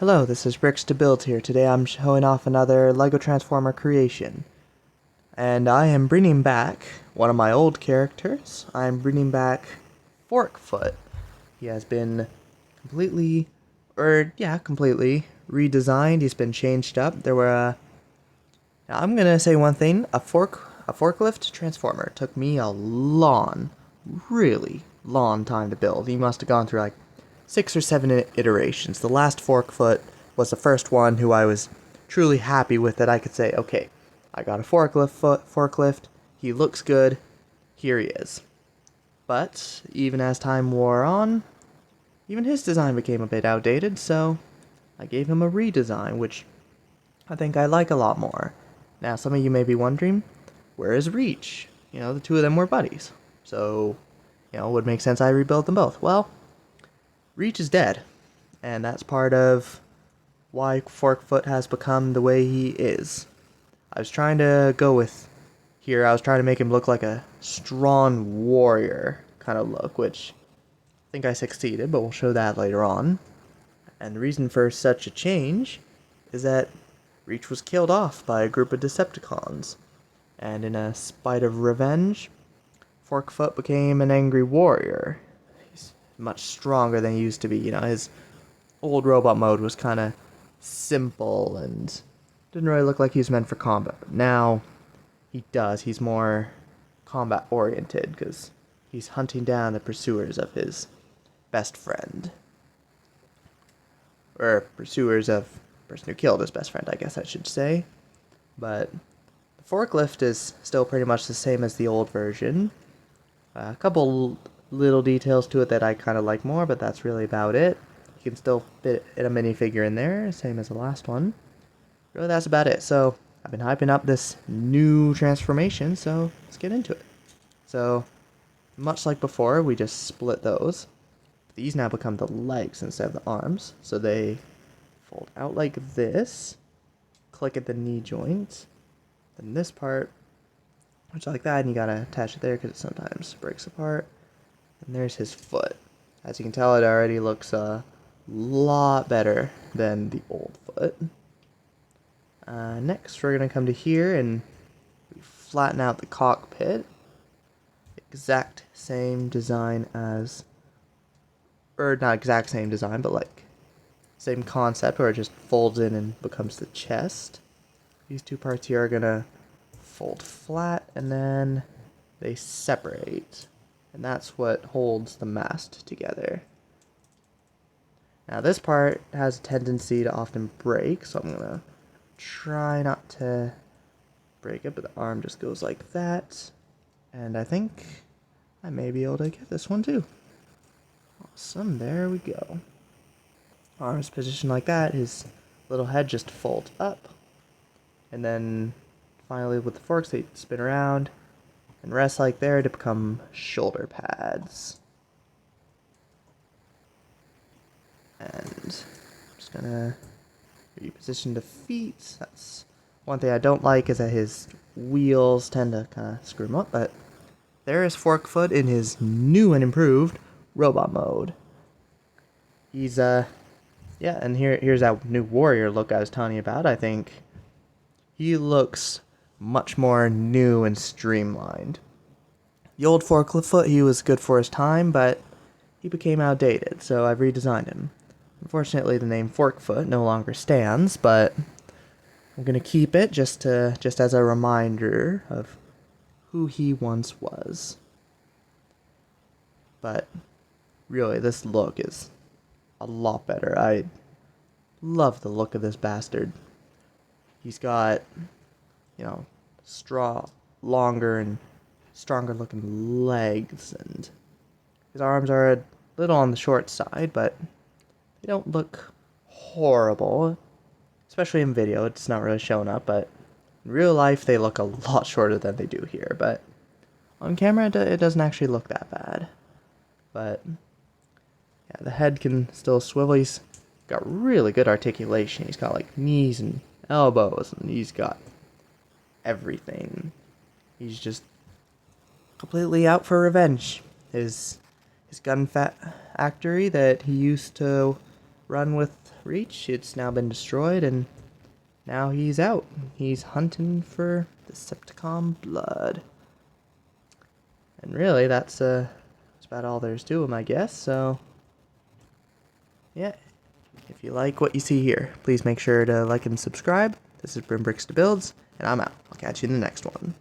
Hello, this is Bricks to Build here. Today I'm showing off another LEGO Transformer creation. And I am bringing back one of my old characters. I'm bringing back Forkfoot. He has been completely redesigned. He's been changed up. Now I'm gonna say one thing, a forklift transformer took me a really long time to build. He must have gone through like 6 or 7 iterations. The last Forkfoot was the first one who I was truly happy with, that I could say, okay, I got a forklift, he looks good, here he is. But even as time wore on, even his design became a bit outdated, so I gave him a redesign, which I think I like a lot more. Now, some of you may be wondering, where is Reach? The two of them were buddies. So, it would make sense I rebuild them both. Well, Reach is dead, and that's part of why Forkfoot has become the way he is. I was trying to make him look like a strong warrior kind of look, which I think I succeeded, but we'll show that later on. And the reason for such a change is that Reach was killed off by a group of Decepticons, and in a spite of revenge, Forkfoot became an angry warrior. He's much stronger than he used to be. His old robot mode was kind of simple and didn't really look like he was meant for combat. But now he does. He's more combat oriented because he's hunting down the pursuers of his best friend. Or pursuers of the person who killed his best friend, I guess I should say. But the forklift is still pretty much the same as the old version. A couple little details to it that I kind of like more, but that's really about it. You can still fit a minifigure in there, same as the last one. Really, that's about it. So, I've been hyping up this new transformation, so let's get into it. So, much like before, we just split those. These now become the legs instead of the arms, so they fold out like this. Click at the knee joint. Then this part, which like that, and you gotta attach it there because it sometimes breaks apart. And there's his foot. As you can tell, it already looks a lot better than the old foot. Next, we're gonna come to here and flatten out the cockpit. Exact same design as, or not exact same design, but like same concept, where it just folds in and becomes the chest. These two parts here are gonna fold flat, and then they separate, and that's what holds the mast together. Now this part has a tendency to often break, so I'm gonna try not to break it, but the arm just goes like that, and I think I may be able to get this one too. Awesome, there we go. Arms positioned like that, his little head just folds up, and then finally with the forks they spin around and rest like there to become shoulder pads. And I'm just gonna reposition the feet. That's one thing I don't like, is that his wheels tend to kind of screw him up, but there is Forkfoot in his new and improved robot mode. He's and here's that new warrior look I was telling you about. I think he looks much more new and streamlined. The old Forkfoot, he was good for his time, but he became outdated, so I've redesigned him. Unfortunately, the name Forkfoot no longer stands, but I'm gonna keep it just as a reminder of who he once was. But really, this look is a lot better. I love the look of this bastard. He's got, longer and stronger looking legs, and his arms are a little on the short side, but they don't look horrible. Especially in video, it's not really showing up, but in real life they look a lot shorter than they do here, but on camera it doesn't actually look that bad. But yeah, the head can still swivel. He's got really good articulation. He's got like knees and elbows, and he's got everything. He's just completely out for revenge. His gun factory that he used to run with Reach. It's now been destroyed, and now he's out. He's hunting for Decepticon blood. And really, that's about all there's to him, I guess. So, yeah. If you like what you see here, please make sure to like and subscribe. This has been Bricks to Builds, and I'm out. I'll catch you in the next one.